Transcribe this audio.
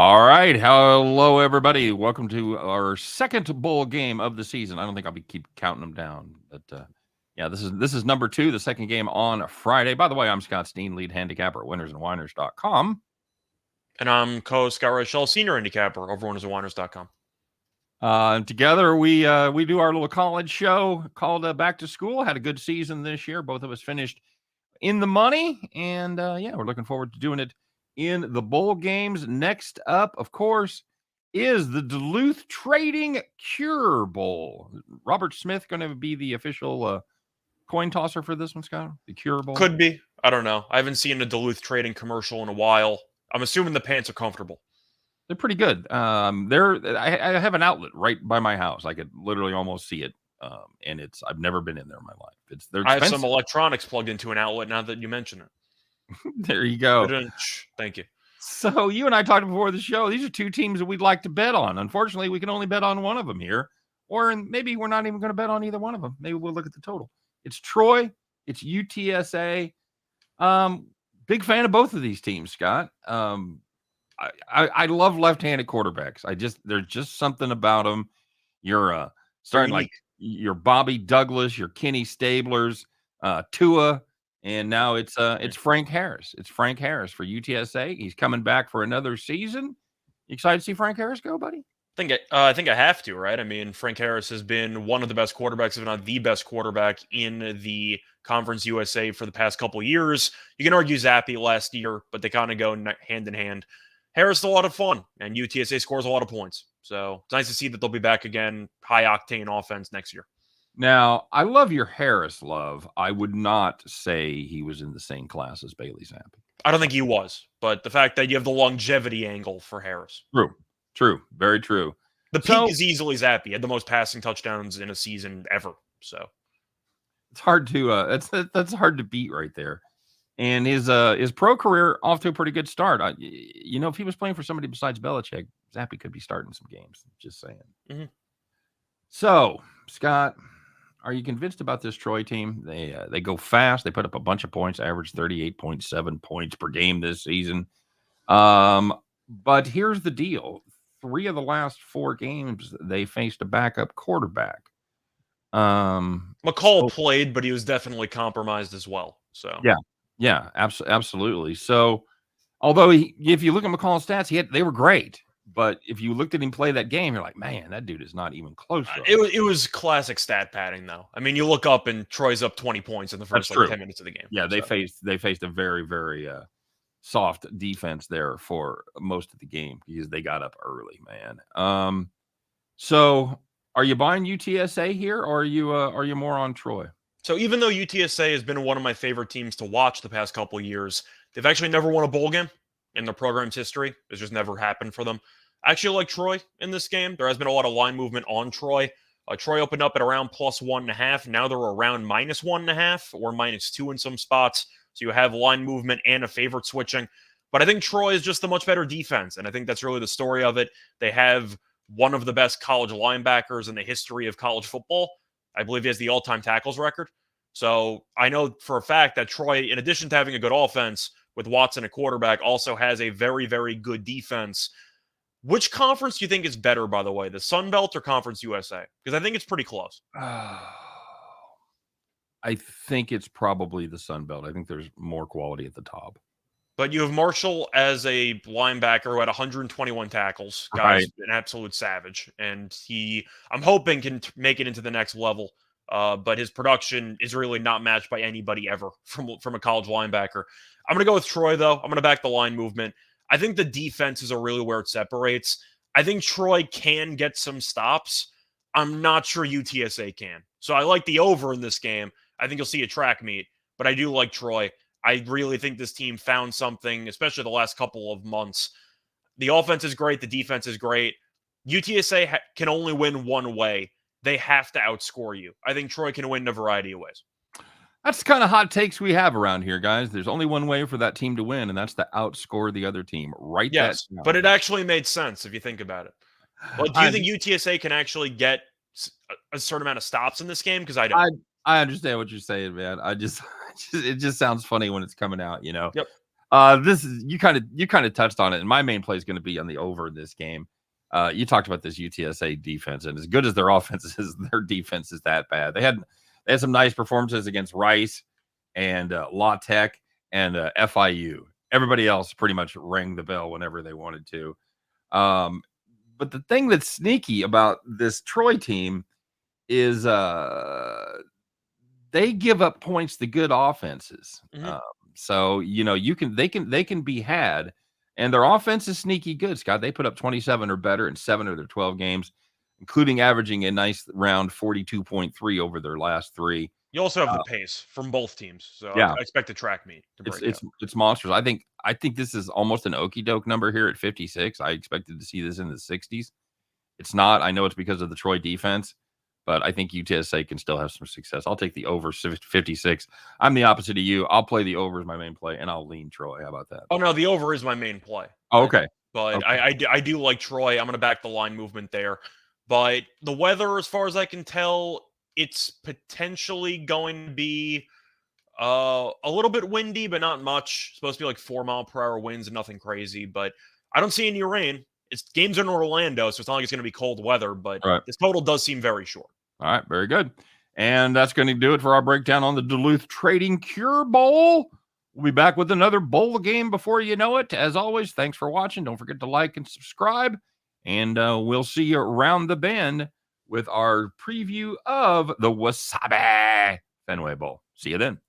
All right. Hello, everybody. Welcome to our second bowl game of the season. I don't think I'll keep counting them down, but yeah, this is number 2, the second game on Friday. By the way, I'm Scott Steehn, lead handicapper at winnersandwhiners.com. And I'm co-host Scott Reichel, senior handicapper over winnersandwhiners.com. Together we do our little college show called Back to School. Had a good season this year. Both of us finished in the money, and yeah, we're looking forward to doing it in the bowl games. Next up, of course, is the Duluth Trading Cure Bowl. Robert Smith going to be the official coin tosser for this one, Scott? The Cure Bowl? Could be. I don't know. I haven't seen a Duluth Trading commercial in a while. I'm assuming the pants are comfortable. They're pretty good. I have an outlet right by my house. I could literally almost see it. And I've never been in there in my life. They're I expensive. have some electronics plugged into an outlet now that you mention it. There you go. Thank you. So you and I talked before the show. These are two teams that we'd like to bet on. Unfortunately, we can only bet on one of them here. Or maybe we're not even going to bet on either one of them. Maybe we'll look at the total. It's Troy. It's UTSA. Big fan of both of these teams, Scott. I love left-handed quarterbacks. There's just something about them. You're starting like your Bobby Douglas, your Kenny Stablers, Tua, and now it's Frank Harris. It's Frank Harris for UTSA. He's coming back for another season. You excited to see Frank Harris go, buddy? I think I have to, right? I mean, Frank Harris has been one of the best quarterbacks, if not the best quarterback in the Conference USA for the past couple of years. You can argue Zappy last year, but they kind of go hand in hand. Harris is a lot of fun, and UTSA scores a lot of points. So it's nice to see that they'll be back again, high-octane offense next year. Now, I love your Harris love. I would not say he was in the same class as Bailey Zappi. I don't think he was, but the fact that you have the longevity angle for Harris. True. Very true. The peak is easily Zappy. He had the most passing touchdowns in a season ever. So it's hard to that's hard to beat right there. And his pro career off to a pretty good start. If he was playing for somebody besides Belichick, Zappy could be starting some games. Just saying. Mm-hmm. So, Scott, are you convinced about this Troy team? They go fast. They put up a bunch of points, average 38.7 points per game this season. But here's the deal. 3 of the last 4 games, they faced a backup quarterback. McCall played, but he was definitely compromised as well. So yeah, absolutely. So, although if you look at McCall's stats, they were great. But if you looked at him play that game, you're like, man, that dude is not even close. It was classic stat padding, though. I mean, you look up and Troy's up 20 points in the first 10 minutes of the game. Yeah, they faced a very, very soft defense there for most of the game because they got up early, man. So are you buying UTSA here, or are you more on Troy? So even though UTSA has been one of my favorite teams to watch the past couple of years, they've actually never won a bowl game in their program's history. It's just never happened for them. I actually like Troy in this game. There has been a lot of line movement on Troy. Troy opened up at around +1.5. Now they're around -1.5 or -2 in some spots. So you have line movement and a favorite switching. But I think Troy is just a much better defense, and I think that's really the story of it. They have one of the best college linebackers in the history of college football. I believe he has the all-time tackles record. So I know for a fact that Troy, in addition to having a good offense with Watson at quarterback, also has a very, very good defense. Which conference do you think is better, by the way, the Sun Belt or Conference USA? Because I think it's pretty close. I think it's probably the Sun Belt. I think there's more quality at the top. But you have Marshall as a linebacker who had 121 tackles. Guy's an absolute savage. And I'm hoping, can make it into the next level. But his production is really not matched by anybody ever from a college linebacker. I'm going to go with Troy, though. I'm going to back the line movement. I think the defenses are really where it separates. I think Troy can get some stops. I'm not sure UTSA can. So I like the over in this game. I think you'll see a track meet, but I do like Troy. I really think this team found something, especially the last couple of months. The offense is great. The defense is great. UTSA can only win one way. They have to outscore you. I think Troy can win in a variety of ways. That's the kind of hot takes we have around here, guys. There's only one way for that team to win, and that's to outscore the other team. Right? Yes, but it actually made sense if you think about it. Well, do you think UTSA can actually get a certain amount of stops in this game? Because I don't. I understand what you're saying, man. It just sounds funny when it's coming out, Yep. This is you kind of touched on it, and my main play is going to be on the over in this game. You talked about this UTSA defense, and as good as their offense is, their defense is that bad. They had some nice performances against Rice and La Tech and FIU. Everybody else pretty much rang the bell whenever they wanted to. But the thing that's sneaky about this Troy team is they give up points to good offenses. So they can be had, and their offense is sneaky good. Scott, they put up 27 or better in 7 of their 12 games, including averaging a nice round 42.3 over their last 3. You also have the pace from both teams, so Yeah. I expect the track meet to break out. It's monsters. I think this is almost an okie doke number here at 56. I expected to see this in the 60s. It's not. I know it's because of the Troy defense, but I think UTSA can still have some success. I'll take the over 56. I'm the opposite of you. I'll play the over as my main play, and I'll lean Troy. How about that? Oh no, the over is my main play. Oh, okay. But okay. I do like Troy. I'm going to back the line movement there. But the weather, as far as I can tell, it's potentially going to be a little bit windy, but not much. It's supposed to be like 4-mile-per-hour winds and nothing crazy. But I don't see any rain. Games in Orlando, so it's not like it's going to be cold weather. But this total does seem very short. All right, very good. And that's going to do it for our breakdown on the Duluth Trading Cure Bowl. We'll be back with another bowl game before you know it. As always, thanks for watching. Don't forget to like and subscribe. And we'll see you around the bend with our preview of the Wasabi Fenway Bowl. See you then.